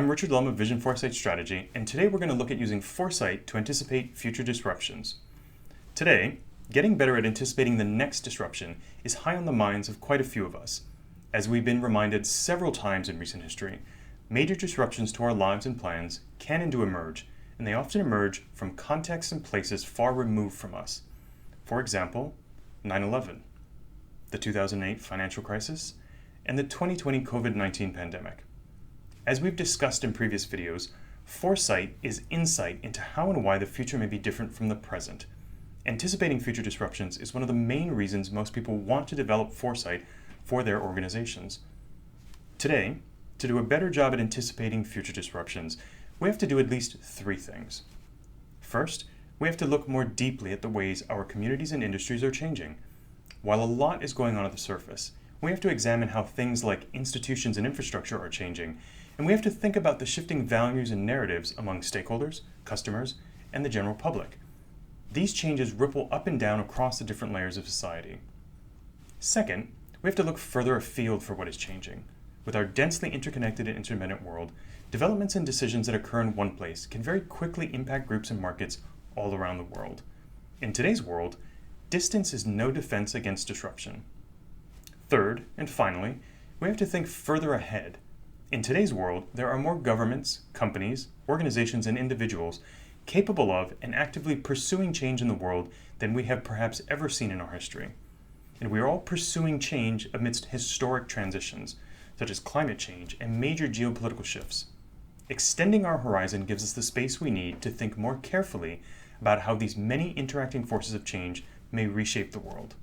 I'm Richard Lum of Vision Foresight Strategy, and today we're going to look at using foresight to anticipate future disruptions. Today, getting better at anticipating the next disruption is high on the minds of quite a few of us. As we've been reminded several times in recent history, major disruptions to our lives and plans can and do emerge, and they often emerge from contexts and places far removed from us. For example, 9/11, the 2008 financial crisis, and the 2020 COVID-19 pandemic. As we've discussed in previous videos, foresight is insight into how and why the future may be different from the present. Anticipating future disruptions is one of the main reasons most people want to develop foresight for their organizations. Today, to do a better job at anticipating future disruptions, we have to do at least three things. First, we have to look more deeply at the ways our communities and industries are changing. While a lot is going on at the surface, we have to examine how things like institutions and infrastructure are changing, and we have to think about the shifting values and narratives among stakeholders, customers, and the general public. These changes ripple up and down across the different layers of society. Second, we have to look further afield for what is changing. With our densely interconnected and interdependent world, developments and decisions that occur in one place can very quickly impact groups and markets all around the world. In today's world, distance is no defense against disruption. Third, and finally, we have to think further ahead. In today's world, there are more governments, companies, organizations, and individuals capable of and actively pursuing change in the world than we have perhaps ever seen in our history. And we are all pursuing change amidst historic transitions, such as climate change and major geopolitical shifts. Extending our horizon gives us the space we need to think more carefully about how these many interacting forces of change may reshape the world.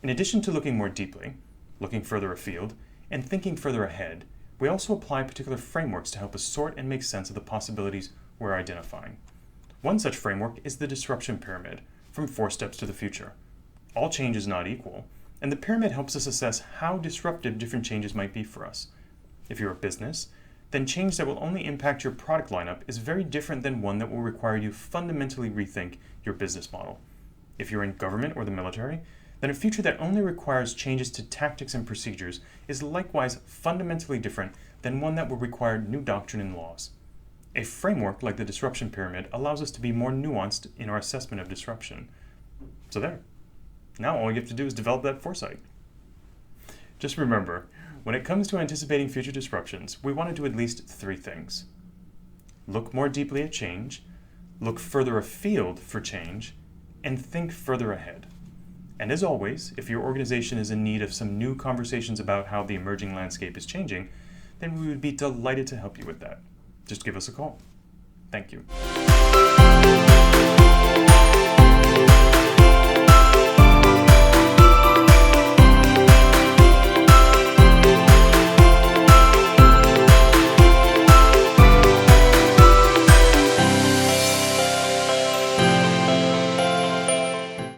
In addition to looking more deeply, looking further afield, and thinking further ahead, we also apply particular frameworks to help us sort and make sense of the possibilities we're identifying. One such framework is the disruption pyramid, from 4 steps to the future. All change is not equal, and the pyramid helps us assess how disruptive different changes might be for us. If you're a business, then change that will only impact your product lineup is very different than one that will require you fundamentally rethink your business model. If you're in government or the military, then a future that only requires changes to tactics and procedures is likewise fundamentally different than one that will require new doctrine and laws. A framework like the disruption pyramid allows us to be more nuanced in our assessment of disruption. So there. Now all you have to do is develop that foresight. Just remember, when it comes to anticipating future disruptions, we want to do at least 3 things. Look more deeply at change, look further afield for change, and think further ahead. And as always, if your organization is in need of some new conversations about how the emerging landscape is changing, then we would be delighted to help you with that. Just give us a call. Thank you.